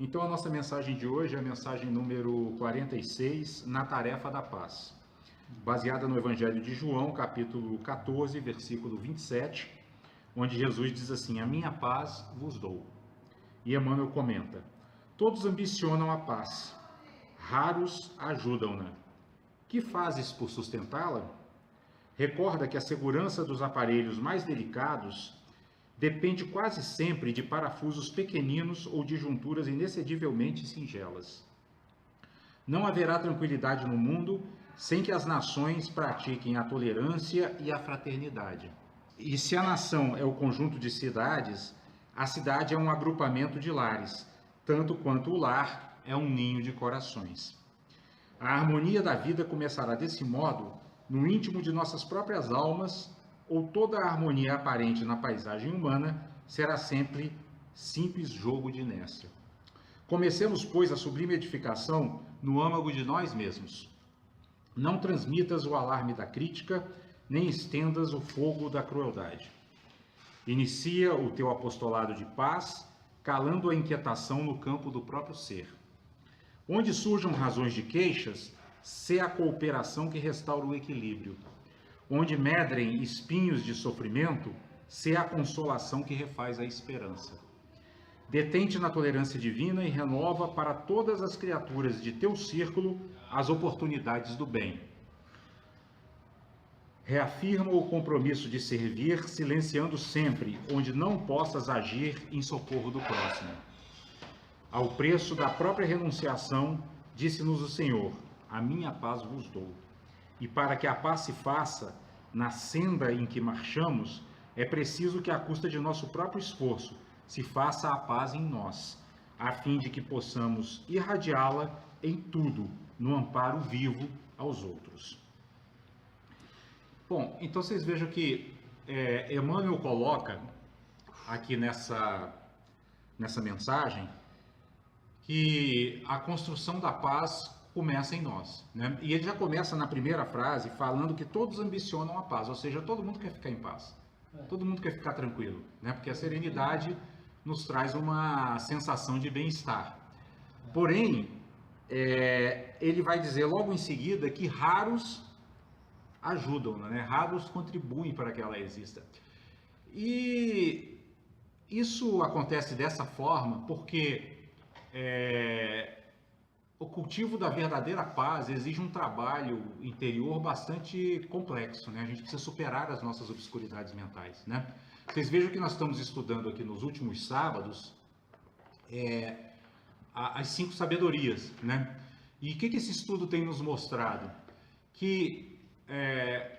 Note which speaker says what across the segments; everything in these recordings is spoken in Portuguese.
Speaker 1: Então a nossa mensagem de hoje é a mensagem número 46, na tarefa da paz, baseada no Evangelho de João, capítulo 14, versículo 27, onde Jesus diz assim: a minha paz vos dou. E Emmanuel comenta: todos ambicionam a paz, raros ajudam-na. Que fazes por sustentá-la? Recorda que a segurança dos aparelhos mais delicados depende quase sempre de parafusos pequeninos ou de junturas inexcedivelmente singelas. Não haverá tranquilidade no mundo sem que as nações pratiquem a tolerância e a fraternidade. E se a nação é o conjunto de cidades, a cidade é um agrupamento de lares, tanto quanto o lar é um ninho de corações. A harmonia da vida começará desse modo no íntimo de nossas próprias almas, ou toda a harmonia aparente na paisagem humana será sempre simples jogo de inércia. Comecemos, pois, a sublime edificação no âmago de nós mesmos. Não transmitas o alarme da crítica, nem estendas o fogo da crueldade. Inicia o teu apostolado de paz, calando a inquietação no campo do próprio ser. Onde surjam razões de queixas, sê a cooperação que restaura o equilíbrio. Onde medrem espinhos de sofrimento, sê a consolação que refaz a esperança. Detente na tolerância divina e renova para todas as criaturas de teu círculo as oportunidades do bem. Reafirma o compromisso de servir, silenciando sempre onde não possas agir em socorro do próximo. Ao preço da própria renunciação, disse-nos o Senhor: a minha paz vos dou. E para que a paz se faça na senda em que marchamos, é preciso que, à custa de nosso próprio esforço, se faça a paz em nós, a fim de que possamos irradiá-la em tudo, no amparo vivo aos outros. Bom, então vocês vejam que Emmanuel coloca aqui nessa mensagem que a construção da paz começa em nós, né? E ele já começa na primeira frase falando que todos ambicionam a paz, ou seja, todo mundo quer ficar em paz, todo mundo quer ficar tranquilo, né? Porque a serenidade nos traz uma sensação de bem-estar. Porém, ele vai dizer logo em seguida que raros ajudam, né? Raros contribuem para que ela exista. E isso acontece dessa forma porque o cultivo da verdadeira paz exige um trabalho interior bastante complexo, né? A gente precisa superar as nossas obscuridades mentais, né? Vocês vejam que nós estamos estudando aqui nos últimos sábados as 5 sabedorias, né? E o que esse estudo tem nos mostrado? Que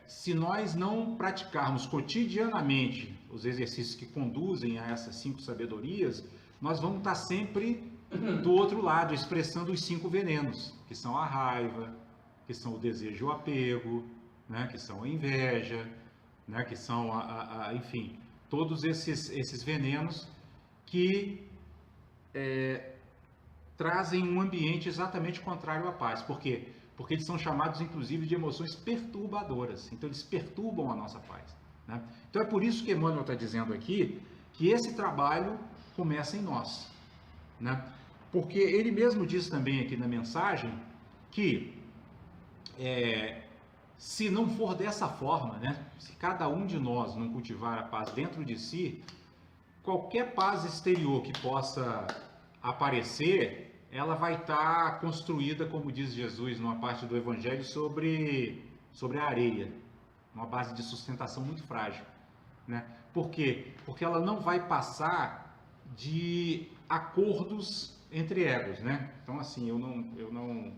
Speaker 1: se nós não praticarmos cotidianamente os exercícios que conduzem a essas 5 sabedorias, nós vamos estar sempre do outro lado, expressando os 5 venenos, que são a raiva, que são o desejo e o apego, né, que são a inveja, né, que são, enfim, todos esses venenos que trazem um ambiente exatamente contrário à paz. Por quê? Porque eles são chamados, inclusive, de emoções perturbadoras. Então, eles perturbam a nossa paz, né? Então, é por isso que Emmanuel está dizendo aqui que esse trabalho começa em nós, né? Porque ele mesmo diz também aqui na mensagem que se não for dessa forma, né, se cada um de nós não cultivar a paz dentro de si, qualquer paz exterior que possa aparecer, ela vai estar construída, como diz Jesus numa parte do Evangelho, sobre a areia, uma base de sustentação muito frágil, né? Por quê? Porque ela não vai passar de acordos entre egos, né? Então, assim, eu não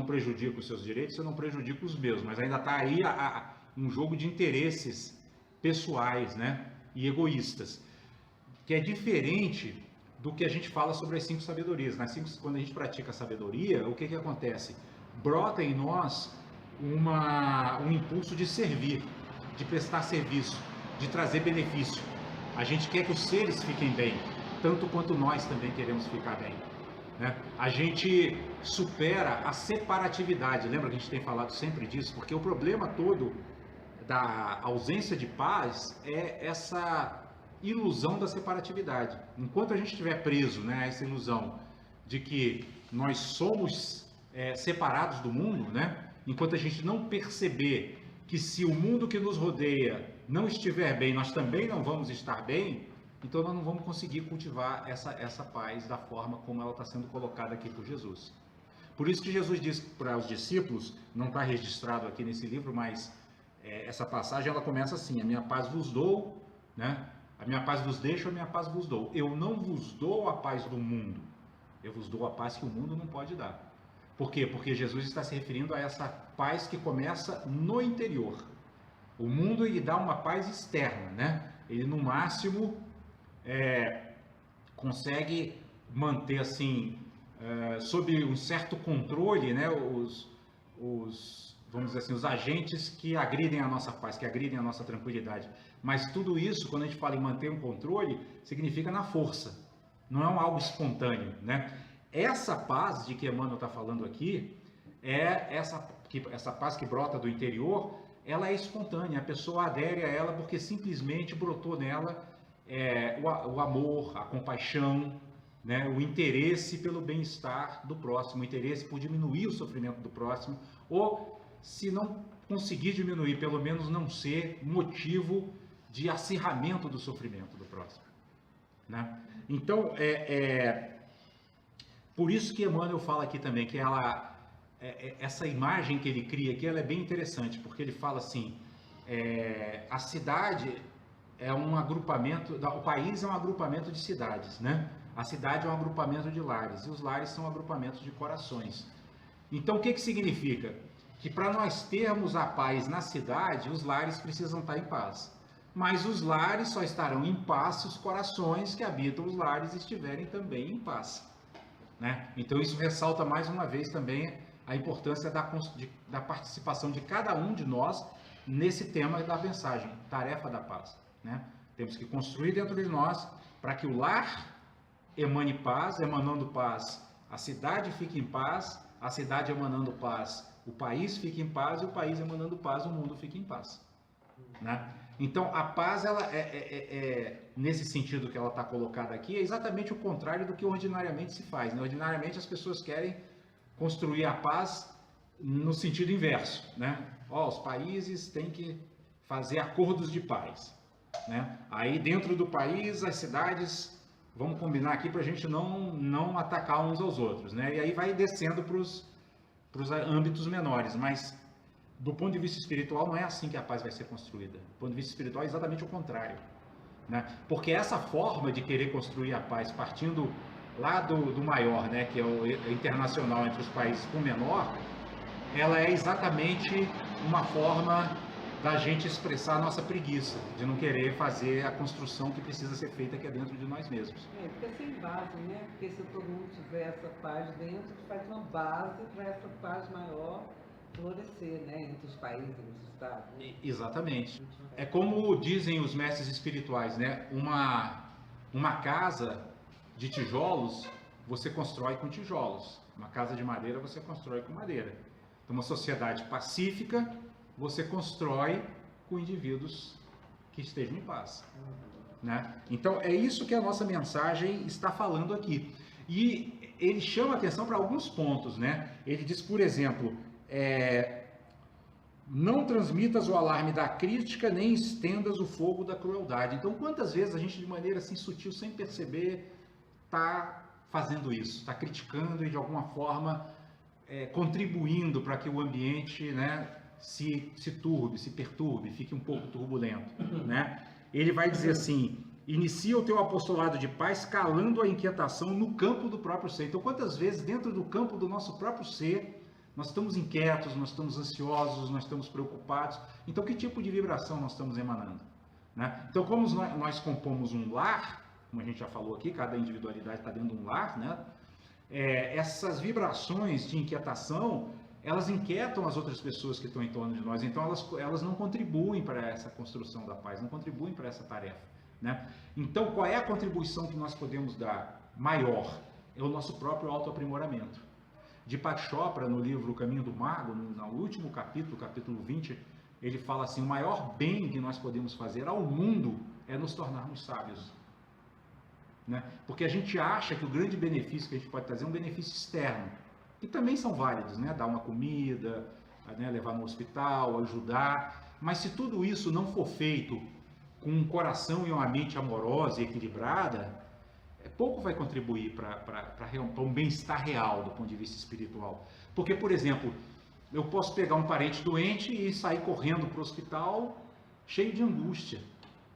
Speaker 1: prejudico os seus direitos, eu não prejudico os meus, mas ainda está aí um jogo de interesses pessoais, né? E egoístas, que é diferente do que a gente fala sobre as 5 sabedorias. Quando a gente pratica a sabedoria, o que acontece? Brota em nós um impulso de servir, de prestar serviço, de trazer benefício. A gente quer que os seres fiquem bem, tanto quanto nós também queremos ficar bem, né? A gente supera a separatividade. Lembra que a gente tem falado sempre disso? Porque o problema todo da ausência de paz é essa ilusão da separatividade. Enquanto a gente estiver preso, né, a essa ilusão de que nós somos separados do mundo, né, enquanto a gente não perceber que se o mundo que nos rodeia não estiver bem, nós também não vamos estar bem, então nós não vamos conseguir cultivar essa paz da forma como ela está sendo colocada aqui por Jesus. Por isso que Jesus diz para os discípulos, não está registrado aqui nesse livro, mas essa passagem ela começa assim: a minha paz vos dou, né? A minha paz vos deixo, a minha paz vos dou. Eu não vos dou a paz do mundo, eu vos dou a paz que o mundo não pode dar. Por quê? Porque Jesus está se referindo a essa paz que começa no interior. O mundo ele dá uma paz externa, né? Ele no máximo consegue manter assim sob um certo controle, né? Vamos dizer assim, os agentes que agridem a nossa paz, que agridem a nossa tranquilidade. Mas tudo isso, quando a gente fala em manter um controle, significa na força. Não é algo espontâneo, né? Essa paz de que Emmanuel está falando aqui, essa paz que brota do interior, ela é espontânea. A pessoa adere a ela porque simplesmente brotou nela o amor, a compaixão, né? O interesse pelo bem-estar do próximo, o interesse por diminuir o sofrimento do próximo, ou se não conseguir diminuir, pelo menos não ser motivo de acirramento do sofrimento do próximo, né? Então, por isso que Emmanuel fala aqui também que essa imagem que ele cria aqui, ela é bem interessante, porque ele fala assim, a cidade é um agrupamento, o país é um agrupamento de cidades, né? A cidade é um agrupamento de lares, e os lares são agrupamentos de corações. Então, o que significa? Que para nós termos a paz na cidade, os lares precisam estar em paz. Mas os lares só estarão em paz se os corações que habitam os lares estiverem também em paz, né? Então, isso ressalta mais uma vez também a importância da participação de cada um de nós nesse tema da mensagem, tarefa da paz, né? Temos que construir dentro de nós para que o lar emane paz, emanando paz, a cidade fique em paz, a cidade emanando paz, o país fique em paz, e o país emanando paz, o mundo fique em paz, né? Então, a paz, ela nesse sentido que ela está colocada aqui, é exatamente o contrário do que ordinariamente se faz, né? Ordinariamente, as pessoas querem construir a paz no sentido inverso, né? Os países têm que fazer acordos de paz, né? Aí, dentro do país, as cidades, vamos combinar aqui para a gente não atacar uns aos outros, né? E aí vai descendo para os âmbitos menores, mas do ponto de vista espiritual não é assim que a paz vai ser construída. Do ponto de vista espiritual é exatamente o contrário, né? Porque essa forma de querer construir a paz partindo lá do maior, né, que é o internacional entre os países com o menor, ela é exatamente uma forma da gente expressar a nossa preguiça, de não querer fazer a construção que precisa ser feita aqui dentro de nós mesmos.
Speaker 2: Fica sem base, né? Porque se todo mundo tiver essa paz dentro, faz uma base para essa paz maior florescer, né? Entre os países, entre os estados.
Speaker 1: Exatamente. É como dizem os mestres espirituais, né? Uma casa de tijolos, você constrói com tijolos. Uma casa de madeira, você constrói com madeira. Então, uma sociedade pacífica, você constrói com indivíduos que estejam em paz, né? Então, é isso que a nossa mensagem está falando aqui. E ele chama atenção para alguns pontos, né? Ele diz, por exemplo, não transmitas o alarme da crítica, nem estendas o fogo da crueldade. Então, quantas vezes a gente, de maneira assim sutil, sem perceber, está fazendo isso, está criticando e, de alguma forma, contribuindo para que o ambiente, né, se turbe, se perturbe, fique um pouco turbulento, né? Ele vai dizer assim: inicia o teu apostolado de paz calando a inquietação no campo do próprio ser. Então, quantas vezes dentro do campo do nosso próprio ser nós estamos inquietos, nós estamos ansiosos, nós estamos preocupados? Então, que tipo de vibração nós estamos emanando, né? Então, como nós compomos um lar, como a gente já falou aqui, cada individualidade está dentro de um lar, né? Essas vibrações de inquietação, elas inquietam as outras pessoas que estão em torno de nós, então elas não contribuem para essa construção da paz, não contribuem para essa tarefa, né? Então, qual é a contribuição que nós podemos dar maior? É o nosso próprio autoaprimoramento. Deepak Chopra, no livro O Caminho do Mago, no último capítulo, capítulo 20, ele fala assim: o maior bem que nós podemos fazer ao mundo é nos tornarmos sábios. Né? Porque a gente acha que o grande benefício que a gente pode trazer é um benefício externo, que também são válidos, né? Dar uma comida, né? Levar no hospital, ajudar, mas se tudo isso não for feito com um coração e uma mente amorosa e equilibrada, pouco vai contribuir para um bem-estar real do ponto de vista espiritual. Porque, por exemplo, eu posso pegar um parente doente e sair correndo para o hospital cheio de angústia,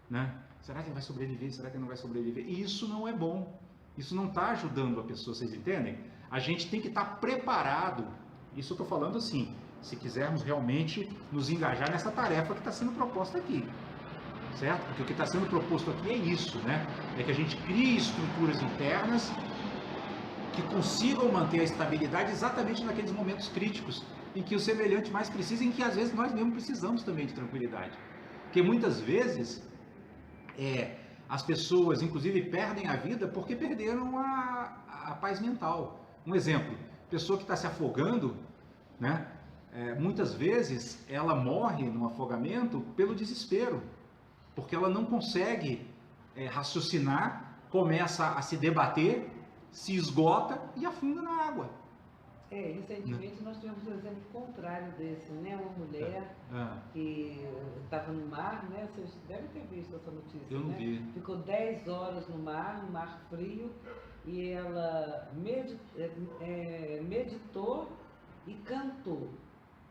Speaker 1: né? Será que ele vai sobreviver? Será que ele não vai sobreviver? E isso não é bom. Isso não está ajudando a pessoa, vocês entendem? A gente tem que estar preparado. Isso eu estou falando assim, se quisermos realmente nos engajar nessa tarefa que está sendo proposta aqui. Certo? Porque o que está sendo proposto aqui é isso, né? É que a gente crie estruturas internas que consigam manter a estabilidade exatamente naqueles momentos críticos em que o semelhante mais precisa e em que às vezes nós mesmos precisamos também de tranquilidade. Porque muitas vezes as pessoas, inclusive, perdem a vida porque perderam a paz mental. Um exemplo, pessoa que está se afogando, né? Muitas vezes ela morre no afogamento pelo desespero, porque ela não consegue raciocinar, começa a se debater, se esgota e afunda na água.
Speaker 2: Recentemente nós tivemos um exemplo contrário desse, né? Uma mulher que estava no mar, né? Vocês devem ter visto essa notícia,
Speaker 1: eu não
Speaker 2: né?
Speaker 1: vi.
Speaker 2: Ficou 10 horas no mar frio, e ela meditou e cantou.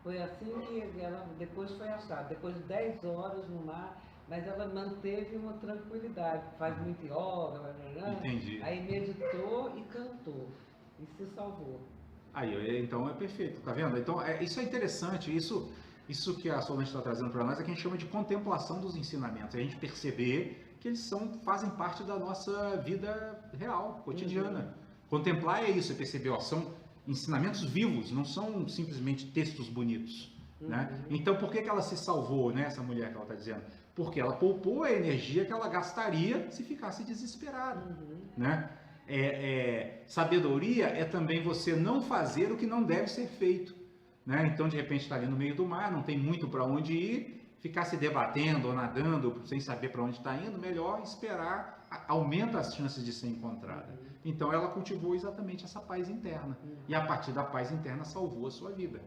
Speaker 2: Foi assim que ela depois foi achada, depois de 10 horas no mar, mas ela manteve uma tranquilidade, faz muito yoga,
Speaker 1: Entendi.
Speaker 2: Aí meditou e cantou, e se salvou.
Speaker 1: Aí, então é perfeito, tá vendo? Então isso é interessante, isso que a Solange está trazendo para nós é que a gente chama de contemplação dos ensinamentos, a gente perceber que eles fazem parte da nossa vida real, cotidiana. Contemplar é isso, é perceber, são ensinamentos vivos, não são simplesmente textos bonitos. Né? Então por que ela se salvou, né, essa mulher que ela está dizendo? Porque ela poupou a energia que ela gastaria se ficasse desesperada. Né? Sabedoria é também você não fazer o que não deve ser feito. Né? Então de repente está ali no meio do mar, não tem muito para onde ir, ficar se debatendo ou nadando sem saber para onde está indo, melhor esperar, aumenta as chances de ser encontrada. Então ela cultivou exatamente essa paz interna, e a partir da paz interna salvou a sua vida.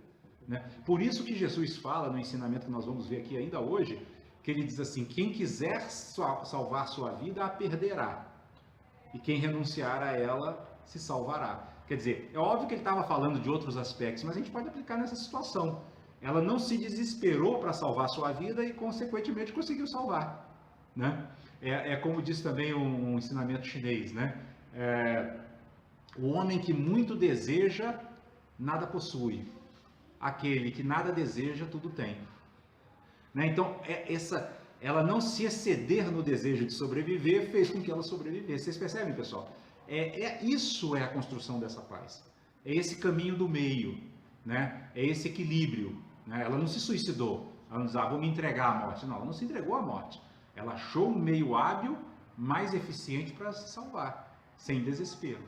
Speaker 1: Né? Por isso que Jesus fala no ensinamento que nós vamos ver aqui ainda hoje, que ele diz assim: quem quiser salvar sua vida, a perderá, e quem renunciar a ela se salvará. Quer dizer, é óbvio que ele estava falando de outros aspectos, mas a gente pode aplicar nessa situação. Ela não se desesperou para salvar sua vida e, consequentemente, conseguiu salvar. Né? Como diz também um ensinamento chinês, né? O homem que muito deseja, nada possui. Aquele que nada deseja, tudo tem. Né? Então, ela não se exceder no desejo de sobreviver fez com que ela sobrevivesse. Vocês percebem, pessoal? Isso é a construção dessa paz. É esse caminho do meio, né? É esse equilíbrio. Né? Ela não se suicidou. Ela não diz, vou me entregar à morte. Não, ela não se entregou à morte. Ela achou um meio hábil, mais eficiente para se salvar, sem desespero.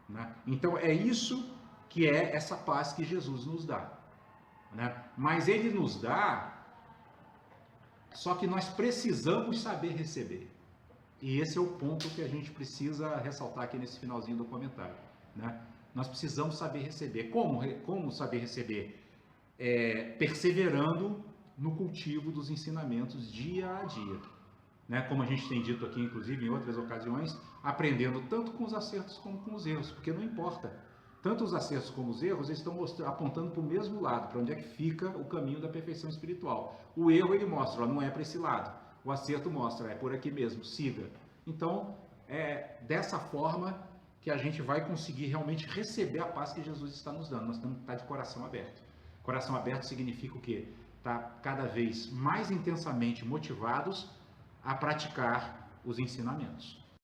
Speaker 1: Né? Então, é isso que é essa paz que Jesus nos dá. Né? Mas Ele nos dá, só que nós precisamos saber receber. E esse é o ponto que a gente precisa ressaltar aqui nesse finalzinho do comentário. Né? Nós precisamos saber receber. Como saber receber? Perseverando no cultivo dos ensinamentos dia a dia. Né? Como a gente tem dito aqui, inclusive, em outras ocasiões, aprendendo tanto com os acertos como com os erros, porque não importa. Tanto os acertos como os erros eles estão apontando para o mesmo lado, para onde é que fica o caminho da perfeição espiritual. O erro ele mostra, não é para esse lado. O acerto mostra, é por aqui mesmo, siga. Então, é dessa forma que a gente vai conseguir realmente receber a paz que Jesus está nos dando. Nós temos que estar de coração aberto. Coração aberto significa o quê? Estar cada vez mais intensamente motivados a praticar os ensinamentos.